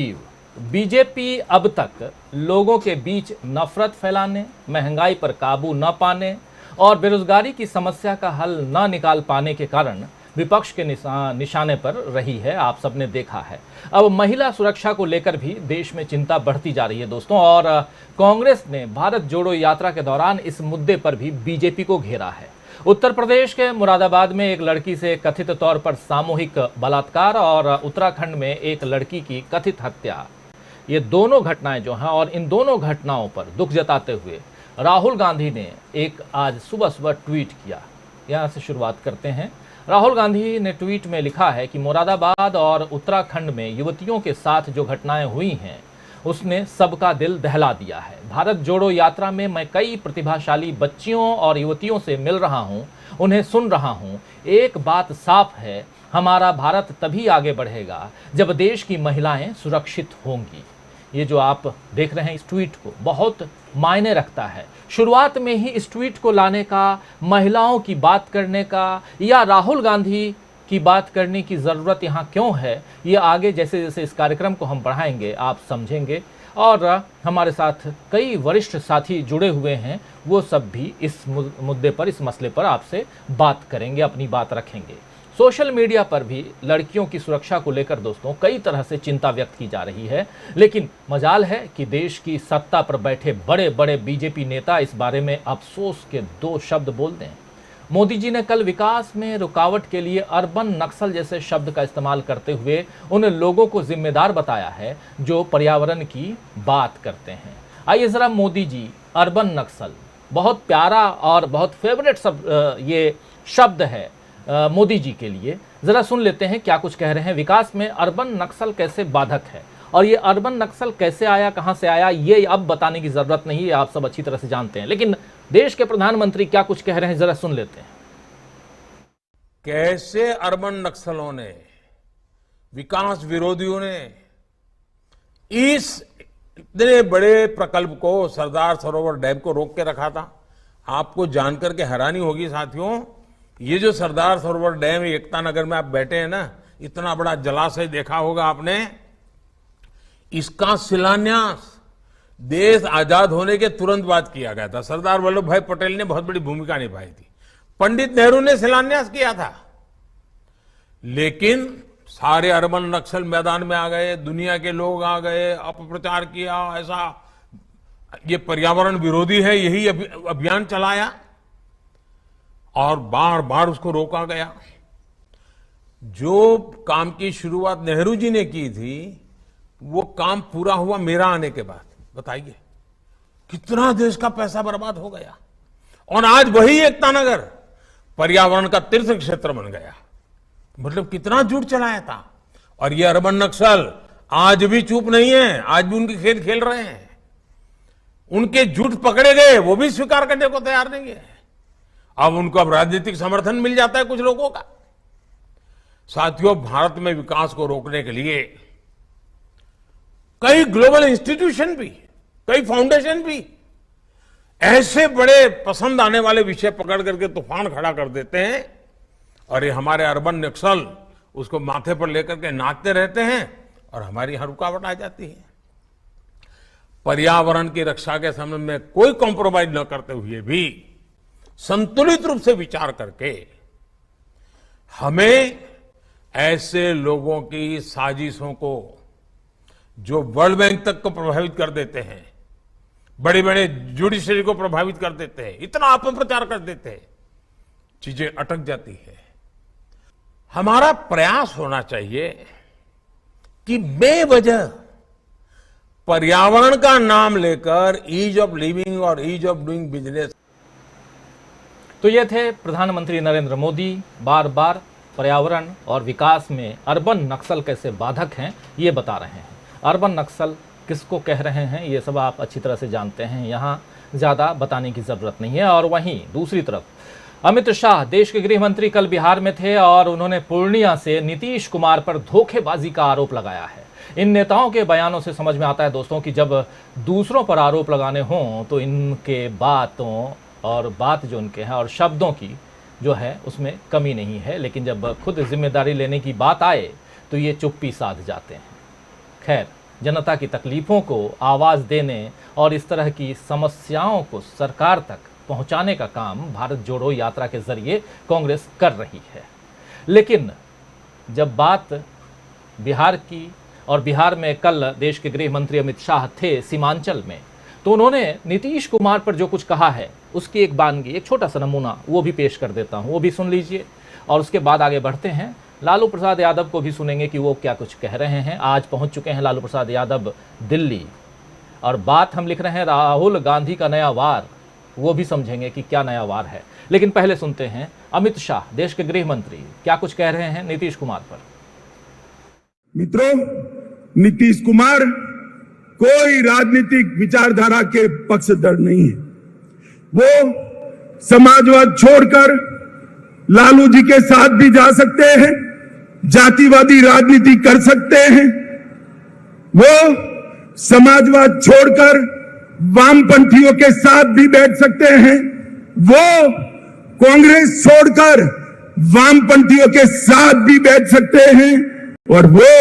BJP अब तक लोगों के बीच नफरत फैलाने, महंगाई पर काबू न पाने और बेरोजगारी की समस्या का हल न निकाल पाने के कारण विपक्ष के निशाने पर रही है। आप सबने देखा है। अब महिला सुरक्षा को लेकर भी देश में चिंता बढ़ती जा रही है दोस्तों, और कांग्रेस ने भारत जोड़ो यात्रा के दौरान इस मुद्दे पर भी बीजेपी को घेरा है। उत्तर प्रदेश के मुरादाबाद में एक लड़की से कथित तौर पर सामूहिक बलात्कार और उत्तराखंड में एक लड़की की कथित हत्या, ये दोनों घटनाएं जो हैं, और इन दोनों घटनाओं पर दुख जताते हुए राहुल गांधी ने एक आज सुबह ट्वीट किया। यहां से शुरुआत करते हैं। राहुल गांधी ने ट्वीट में लिखा है कि मुरादाबाद और उत्तराखंड में युवतियों के साथ जो घटनाएं हुई हैं उसने सबका दिल दहला दिया है। भारत जोड़ो यात्रा में मैं कई प्रतिभाशाली बच्चियों और युवतियों से मिल रहा हूं, उन्हें सुन रहा हूं। एक बात साफ है, हमारा भारत तभी आगे बढ़ेगा जब देश की महिलाएं सुरक्षित होंगी। ये जो आप देख रहे हैं इस ट्वीट को बहुत मायने रखता है। शुरुआत में ही इस ट्वीट को लाने का, महिलाओं की बात करने का या राहुल गांधी की बात करने की ज़रूरत यहाँ क्यों है, ये आगे जैसे जैसे इस कार्यक्रम को हम बढ़ाएंगे आप समझेंगे। और हमारे साथ कई वरिष्ठ साथी जुड़े हुए हैं, वो सब भी इस मुद्दे पर, इस मसले पर आपसे बात करेंगे, अपनी बात रखेंगे। सोशल मीडिया पर भी लड़कियों की सुरक्षा को लेकर दोस्तों कई तरह से चिंता व्यक्त की जा रही है, लेकिन मजाल है कि देश की सत्ता पर बैठे बड़े बड़े बीजेपी नेता इस बारे में अफसोस के दो शब्द बोल दें। मोदी जी ने कल विकास में रुकावट के लिए अर्बन नक्सल जैसे शब्द का इस्तेमाल करते हुए उन लोगों को जिम्मेदार बताया है जो पर्यावरण की बात करते हैं। आइए जरा मोदी जी, अर्बन नक्सल बहुत प्यारा और बहुत फेवरेट ये शब्द है मोदी जी के लिए। जरा सुन लेते हैं क्या कुछ कह रहे हैं। विकास में अर्बन नक्सल कैसे बाधक है, और ये अर्बन नक्सल कैसे आया, कहां से आया, ये अब बताने की जरूरत नहीं है, आप सब अच्छी तरह से जानते हैं। लेकिन देश के प्रधानमंत्री क्या कुछ कह रहे हैं, जरा सुन लेते हैं। कैसे अर्बन नक्सलों ने, विकास विरोधियों ने इस इतने बड़े प्रकल्प को, सरदार सरोवर डैम को रोक के रखा था। आपको जानकर के हैरानी होगी साथियों, ये जो सरदार सरोवर डैम एकता नगर में आप बैठे हैं ना, इतना बड़ा जलाशय देखा होगा आपने, इसका शिलान्यास देश आजाद होने के तुरंत बाद किया गया था। सरदार वल्लभ भाई पटेल ने बहुत बड़ी भूमिका निभाई थी, पंडित नेहरू ने शिलान्यास किया था। लेकिन सारे अर्बन नक्सल मैदान में आ गए, दुनिया के लोग आ गए, अपप्रचार किया, ऐसा ये पर्यावरण विरोधी है, यही अभियान चलाया और बार बार उसको रोका गया। जो काम की शुरुआत नेहरू जी ने की थी, वो काम पूरा हुआ मेरा आने के बाद। बताइए कितना देश का पैसा बर्बाद हो गया, और आज वही एकता नगर पर्यावरण का तीर्थ क्षेत्र बन गया। मतलब कितना झूठ चलाया था। और ये अर्बन नक्सल आज भी चुप नहीं है, आज भी उनके खेल खेल रहे हैं। उनके झूठ पकड़े गए, वो भी स्वीकार करने को तैयार नहीं है। अब उनको अब राजनीतिक समर्थन मिल जाता है कुछ लोगों का। साथियों, भारत में विकास को रोकने के लिए कई ग्लोबल इंस्टीट्यूशन भी, कई फाउंडेशन भी ऐसे बड़े पसंद आने वाले विषय पकड़ करके तूफान खड़ा कर देते हैं, और ये हमारे अर्बन नक्सल उसको माथे पर लेकर के नाचते रहते हैं, और हमारी यहां रुकावट आ जाती है। पर्यावरण की रक्षा के संबंध में कोई कॉम्प्रोमाइज न करते हुए भी संतुलित रूप से विचार करके हमें ऐसे लोगों की साजिशों को, जो वर्ल्ड बैंक तक को प्रभावित कर देते हैं, बड़े बड़े जुडिशरी को प्रभावित कर देते हैं, इतना अपप्रचार कर देते हैं, चीजें अटक जाती है। हमारा प्रयास होना चाहिए कि बेवजह पर्यावरण का नाम लेकर ईज ऑफ लिविंग और ईज ऑफ डूइंग बिजनेस। तो ये थे प्रधानमंत्री नरेंद्र मोदी, बार बार पर्यावरण और विकास में अर्बन नक्सल कैसे बाधक हैं ये बता रहे हैं। अर्बन नक्सल किसको कह रहे हैं ये सब आप अच्छी तरह से जानते हैं, यहाँ ज़्यादा बताने की ज़रूरत नहीं है। और वहीं दूसरी तरफ अमित शाह, देश के गृह मंत्री, कल बिहार में थे और उन्होंने पूर्णिया से नीतीश कुमार पर धोखेबाजी का आरोप लगाया है। इन नेताओं के बयानों से समझ में आता है दोस्तों कि जब दूसरों पर आरोप लगाने हों तो इनके बातों और बात जो उनके हैं और शब्दों की जो है उसमें कमी नहीं है, लेकिन जब खुद जिम्मेदारी लेने की बात आए तो ये चुप्पी साध जाते हैं। खैर, जनता की तकलीफ़ों को आवाज़ देने और इस तरह की समस्याओं को सरकार तक पहुंचाने का काम भारत जोड़ो यात्रा के जरिए कांग्रेस कर रही है। लेकिन जब बात बिहार की, और बिहार में कल देश के गृह मंत्री अमित शाह थे सीमांचल में, तो उन्होंने नीतीश कुमार पर जो कुछ कहा है उसकी एक बानगी, एक छोटा सा नमूना वो भी पेश कर देता हूँ, वो भी सुन लीजिए और उसके बाद आगे बढ़ते हैं। लालू प्रसाद यादव को भी सुनेंगे कि वो क्या कुछ कह रहे हैं। आज पहुंच चुके हैं लालू प्रसाद यादव दिल्ली, और बात हम लिख रहे हैं राहुल गांधी का नया वार, वो भी समझेंगे कि क्या नया वार है। लेकिन पहले सुनते हैं अमित शाह, देश के गृह मंत्री, क्या कुछ कह रहे हैं नीतीश कुमार पर। मित्रों, नीतीश कुमार कोई राजनीतिक विचारधारा के पक्षधर नहीं है। वो समाजवाद छोड़कर लालू जी के साथ भी जा सकते हैं, जातिवादी राजनीति कर सकते हैं। वो समाजवाद छोड़कर वामपंथियों के साथ भी बैठ सकते हैं। वो कांग्रेस छोड़कर वामपंथियों के साथ भी बैठ सकते हैं, और वो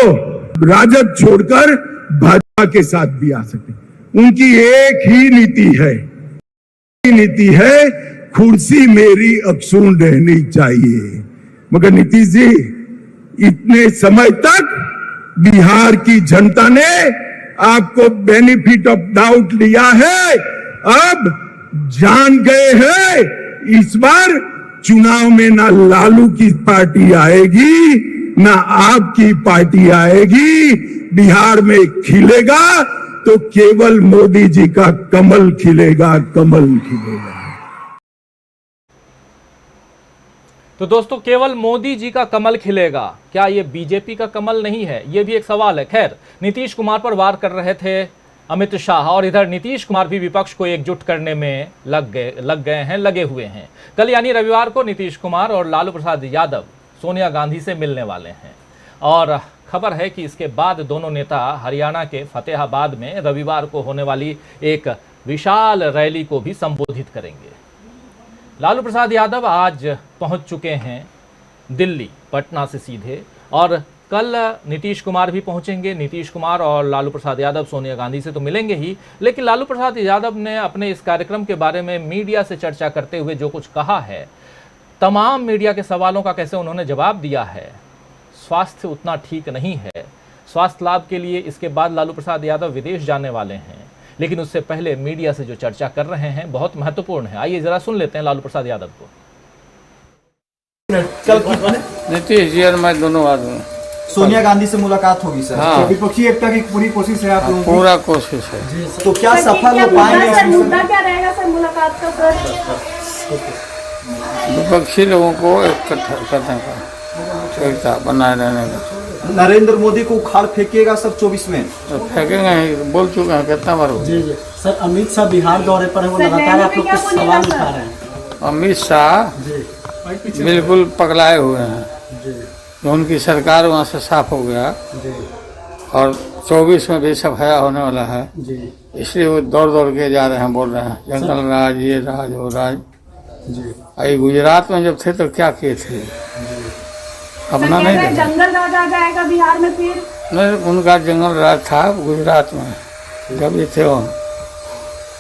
राजद छोड़कर भाजपा के साथ भी आ सकते हैं। उनकी एक ही नीति है, कुर्सी मेरी अक्षुण्ण रहनी चाहिए। मगर नीतीश जी, इतने समय तक बिहार की जनता ने आपको बेनिफिट ऑफ डाउट लिया है, अब जान गए हैं इस बार चुनाव में ना लालू की पार्टी आएगी ना आपकी पार्टी आएगी। बिहार में खिलेगा तो केवल मोदी जी का कमल खिलेगा, कमल खिलेगा। तो दोस्तों, केवल मोदी जी का कमल खिलेगा, क्या ये बीजेपी का कमल नहीं है? ये भी एक सवाल है। खैर, नीतीश कुमार पर वार कर रहे थे अमित शाह, और इधर नीतीश कुमार भी विपक्ष को एकजुट करने में लगे हुए हैं। कल यानी रविवार को नीतीश कुमार और लालू प्रसाद यादव सोनिया गांधी से मिलने वाले हैं, और खबर है कि इसके बाद दोनों नेता हरियाणा के फतेहाबाद में रविवार को होने वाली एक विशाल रैली को भी संबोधित करेंगे। लालू प्रसाद यादव आज पहुंच चुके हैं दिल्ली, पटना से सीधे, और कल नीतीश कुमार भी पहुंचेंगे। नीतीश कुमार और लालू प्रसाद यादव सोनिया गांधी से तो मिलेंगे ही, लेकिन लालू प्रसाद यादव ने अपने इस कार्यक्रम के बारे में मीडिया से चर्चा करते हुए जो कुछ कहा है, तमाम मीडिया के सवालों का कैसे उन्होंने जवाब दिया है। स्वास्थ्य उतना ठीक नहीं है, स्वास्थ्य लाभ के लिए इसके बाद लालू प्रसाद यादव विदेश जाने वाले हैं, लेकिन उससे पहले मीडिया से जो चर्चा कर रहे हैं बहुत महत्वपूर्ण है। आइए जरा सुन लेते हैं लालू प्रसाद यादव को। नीतीश जी और मैं दोनों आदमी, सोनिया गांधी से मुलाकात होगी सर। हाँ। विपक्षी एकता की पूरी कोशिश है आप लोगों की? पूरा कोशिश है। तो क्या सफल हो पाएंगे? सर, मुद्दा क्या रहेगा सर मुलाकात का सर? विपक्षी लोगों को इकट्ठा करने का, एकता बनाए रहने का। नरेंद्र मोदी को उखाड़ फेंकिएगा सर 24 में? तो फेंकेंगे ही, बोल चुके हैं कितना बार। जी जी सर, अमित शाह बिहार दौरे पर है, वो लगातार आप लोग को सवाल उठा रहे हैं। अमित शाह बिल्कुल पगलाए हुए हैं। तो उनकी सरकार वहाँ से साफ हो गया, और 24 में भी सफाया होने वाला है, इसलिए वो दौड़ दौड़ के जा रहे हैं, बोल रहे हैं जंगल राज, ये राज, वो राज। अभी गुजरात में जब थे तो क्या किए थे, अपना नहीं देखा। जंगल राज आ जाएगा बिहार में फिर? नहीं, उनका जंगल राज था गुजरात में जब ये थे। वो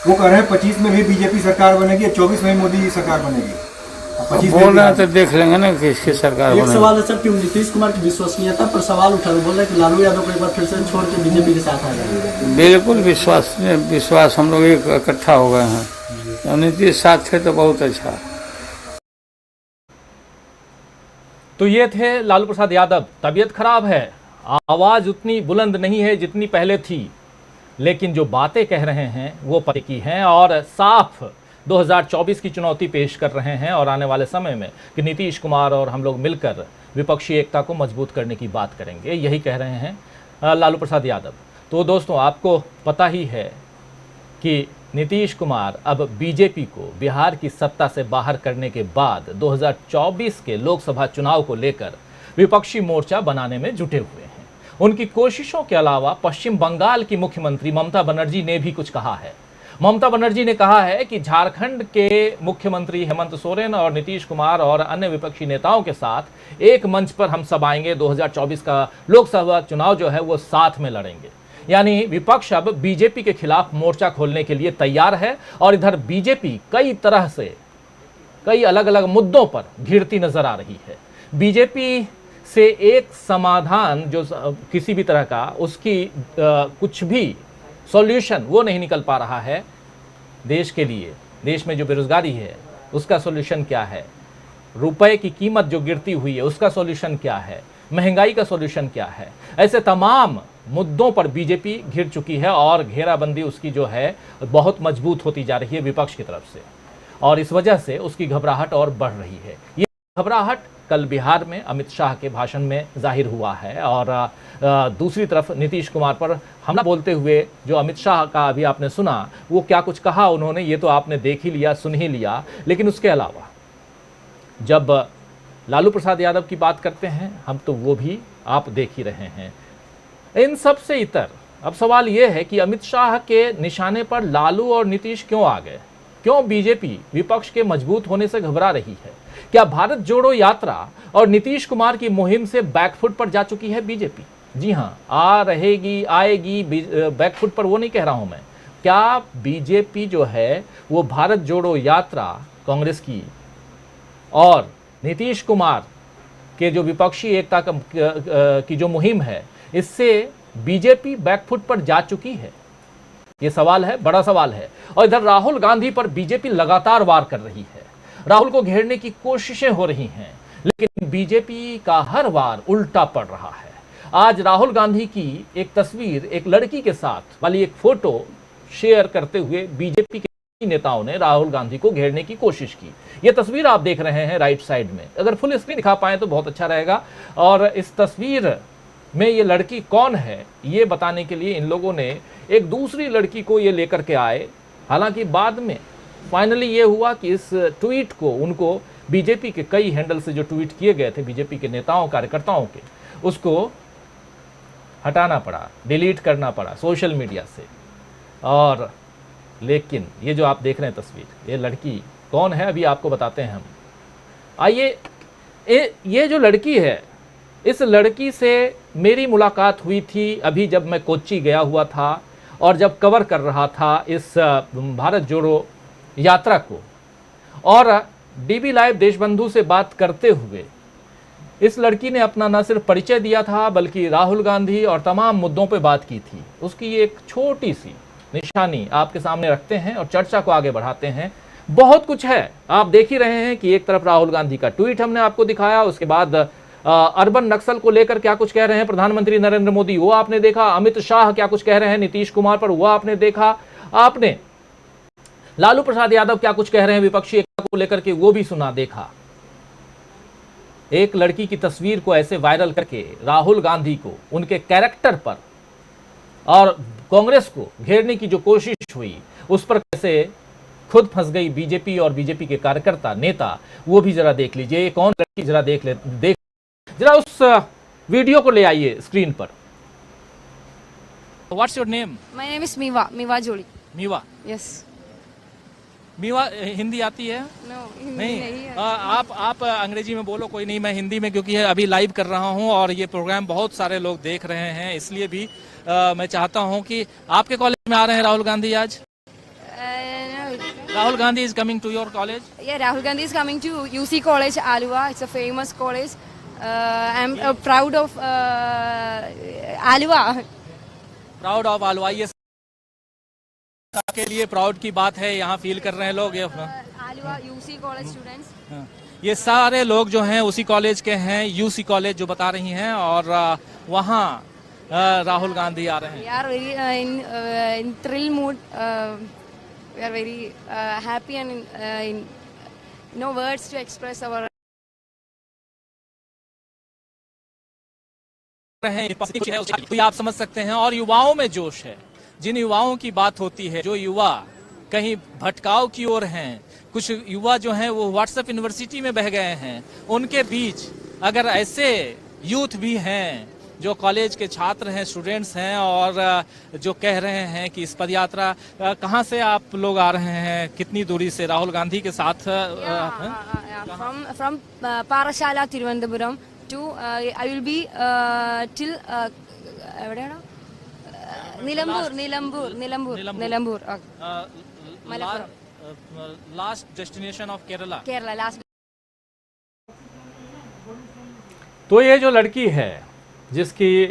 कह रहे हैं 25 में भी बीजेपी सरकार बनेगी, 24 में मोदी की सरकार बनेगी। बोल रहे हैं तो देख लेंगे ना किसकी सरकार एक बनेगी। सवाल है सर कि नीतीश कुमार की विश्वसनीयता पर सवाल उठा रहे, बोल रहे हैं कि लालू यादव को एक बार फिर से छोड़ के बीजेपी के साथ आ जाएंगे। बिल्कुल विश्वास हम लोग इकट्ठा हो गए हैं। नीतीश साथ थे तो बहुत अच्छा। तो ये थे लालू प्रसाद यादव। तबीयत खराब है, आवाज उतनी बुलंद नहीं है जितनी पहले थी, लेकिन जो बातें कह रहे हैं वो पते की हैं, और साफ 2024 की चुनौती पेश कर रहे हैं, और आने वाले समय में कि नीतीश कुमार और हम लोग मिलकर विपक्षी एकता को मजबूत करने की बात करेंगे, यही कह रहे हैं लालू प्रसाद यादव। तो दोस्तों, आपको पता ही है कि नीतीश कुमार अब बीजेपी को बिहार की सत्ता से बाहर करने के बाद 2024 के लोकसभा चुनाव को लेकर विपक्षी मोर्चा बनाने में जुटे हुए हैं। उनकी कोशिशों के अलावा पश्चिम बंगाल की मुख्यमंत्री ममता बनर्जी ने भी कुछ कहा है। ममता बनर्जी ने कहा है कि झारखंड के मुख्यमंत्री हेमंत सोरेन और नीतीश कुमार और अन्य विपक्षी नेताओं के साथ एक मंच पर हम सब आएंगे, 2024 का लोकसभा चुनाव जो है वो साथ में लड़ेंगे। यानी विपक्ष अब बीजेपी के खिलाफ मोर्चा खोलने के लिए तैयार है और इधर बीजेपी कई तरह से कई अलग अलग मुद्दों पर घिरती नजर आ रही है। बीजेपी से एक समाधान जो किसी भी तरह का उसकी कुछ भी सॉल्यूशन वो नहीं निकल पा रहा है देश के लिए। देश में जो बेरोजगारी है उसका सॉल्यूशन क्या है, रुपए की कीमत जो गिरती हुई है उसका सॉल्यूशन क्या है, महंगाई का सॉल्यूशन क्या है, ऐसे तमाम मुद्दों पर बीजेपी घिर चुकी है और घेराबंदी उसकी जो है बहुत मजबूत होती जा रही है विपक्ष की तरफ से और इस वजह से उसकी घबराहट और बढ़ रही है। ये घबराहट कल बिहार में अमित शाह के भाषण में जाहिर हुआ है और दूसरी तरफ नीतीश कुमार पर हमला बोलते हुए जो अमित शाह का अभी आपने सुना वो क्या कुछ कहा उन्होंने, ये तो आपने देख ही लिया, सुन ही लिया। लेकिन उसके अलावा जब लालू प्रसाद यादव की बात करते हैं हम तो वो भी आप देख ही रहे हैं। इन सब से इतर अब सवाल ये है कि अमित शाह के निशाने पर लालू और नीतीश क्यों आ गए? क्यों बीजेपी विपक्ष के मजबूत होने से घबरा रही है? क्या भारत जोड़ो यात्रा और नीतीश कुमार की मुहिम से बैकफुट पर जा चुकी है बीजेपी? जी हां, आएगी बैकफुट पर, वो नहीं कह रहा हूं मैं। क्या बीजेपी जो है वो भारत जोड़ो यात्रा कांग्रेस की और नीतीश कुमार के जो विपक्षी एकता की जो मुहिम है इससे बीजेपी बैकफुट पर जा चुकी है? ये सवाल है, बड़ा सवाल है। और इधर राहुल गांधी पर बीजेपी लगातार वार कर रही है, राहुल को घेरने की कोशिशें हो रही हैं, लेकिन बीजेपी का हर वार उल्टा पड़ रहा है। आज राहुल गांधी की एक तस्वीर एक लड़की के साथ वाली एक फोटो शेयर करते हुए बीजेपी के नेताओं ने राहुल गांधी को घेरने की कोशिश की। ये तस्वीर आप देख रहे हैं राइट साइड में, अगर फुल स्क्रीन दिखा पाए तो बहुत अच्छा रहेगा। और इस तस्वीर में ये लड़की कौन है ये बताने के लिए इन लोगों ने एक दूसरी लड़की को ये लेकर के आए। हालांकि बाद में फाइनली ये हुआ कि इस ट्वीट को उनको बीजेपी के कई हैंडल से जो ट्वीट किए गए थे बीजेपी के नेताओं कार्यकर्ताओं के, उसको हटाना पड़ा, डिलीट करना पड़ा सोशल मीडिया से। और लेकिन ये जो आप देख रहे हैं तस्वीर, ये लड़की कौन है अभी आपको बताते हैं हम। आइए, ये जो लड़की है इस लड़की से मेरी मुलाकात हुई थी अभी जब मैं कोच्चि गया हुआ था और जब कवर कर रहा था इस भारत जोड़ो यात्रा को। और डीबी लाइव देशबंधु से बात करते हुए इस लड़की ने अपना न सिर्फ परिचय दिया था बल्कि राहुल गांधी और तमाम मुद्दों पे बात की थी। उसकी एक छोटी सी निशानी आपके सामने रखते हैं और चर्चा को आगे बढ़ाते हैं। बहुत कुछ है, आप देख ही रहे हैं कि एक तरफ राहुल गांधी का ट्वीट हमने आपको दिखाया, उसके बाद अर्बन नक्सल को लेकर क्या कुछ कह रहे हैं प्रधानमंत्री नरेंद्र मोदी वो आपने देखा, अमित शाह क्या कुछ कह रहे हैं नीतीश कुमार पर वो आपने देखा, आपने लालू प्रसाद यादव क्या कुछ कह रहे हैं विपक्षी एकता को लेकर के वो भी सुना, देखा। एक लड़की की तस्वीर को ऐसे वायरल करके राहुल गांधी को उनके कैरेक्टर पर और कांग्रेस को घेरने की जो कोशिश हुई उस पर कैसे खुद फंस गई बीजेपी और बीजेपी के कार्यकर्ता नेता, वो भी जरा देख लीजिए। ये कौन लड़की जरा देख जरा उस वीडियो को ले आइए स्क्रीन पर। What's your name? My name is मीवा जोड़ी। मीवा? Yes. मीवा, हिंदी आती है? No, हिंदी नहीं, नहीं है। आप अंग्रेजी में बोलो, कोई नहीं, मैं हिंदी में क्योंकि अभी लाइव कर रहा हूं और ये प्रोग्राम बहुत सारे लोग देख रहे हैं, इसलिए भी मैं चाहता हूं कि आपके कॉलेज में आ रहे हैं राहुल गांधी आज? No. Rahul Gandhi is coming to your college? Yeah, Rahul Gandhi is coming to UC College, Alua. It's a famous college. I'm proud of Alua. Proud of Alua. ये के लिए प्राउड की बात है, यहाँ फील कर रहे हैं लोग। ये Alua UC College students. ये सारे लोग जो हैं उसी कॉलेज के हैं, यूसी कॉलेज जो बता रही हैं, और वहाँ राहुल गांधी आ रहे हैं। We are very in thrill mood. We are very happy and in no words to express our. तो आप समझ सकते हैं, और युवाओं में जोश है। जिन युवाओं की बात होती है, जो युवा कहीं भटकाव की ओर हैं, कुछ युवा जो हैं वो व्हाट्सएप यूनिवर्सिटी में बह गए हैं, उनके बीच अगर ऐसे यूथ भी हैं जो कॉलेज के छात्र हैं, स्टूडेंट्स हैं, और जो कह रहे हैं कि इस पदयात्रा कहाँ से आप लोग आ रहे हैं, कितनी दूरी से राहुल गांधी के साथ? From Parashala Thiruvananthapuram to I will be till Nilambur, Nilambur, Nilambur, Nilambur. Last destination of Kerala. Kerala, last. तो ये जो लड़की है जिसकी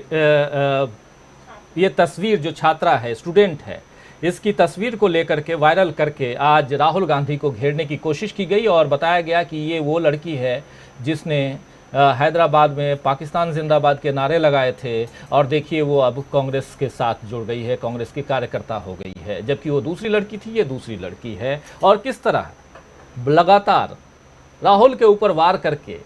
ये तस्वीर, जो छात्रा है, स्टूडेंट है, इसकी तस्वीर को लेकर के वायरल करके आज राहुल गांधी को घेरने की कोशिश की गई और बताया गया कि ये वो लड़की है जिसने हैदराबाद में पाकिस्तान जिंदाबाद के नारे लगाए थे और देखिए वो अब कांग्रेस के साथ जुड़ गई है, कांग्रेस की कार्यकर्ता हो गई है, जबकि वो दूसरी लड़की थी, ये दूसरी लड़की है। और किस तरह लगातार राहुल के ऊपर वार करके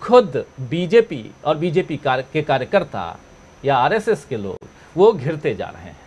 खुद बीजेपी और बीजेपी के कार्यकर्ता या आरएसएस के लोग वो घिरते जा रहे हैं।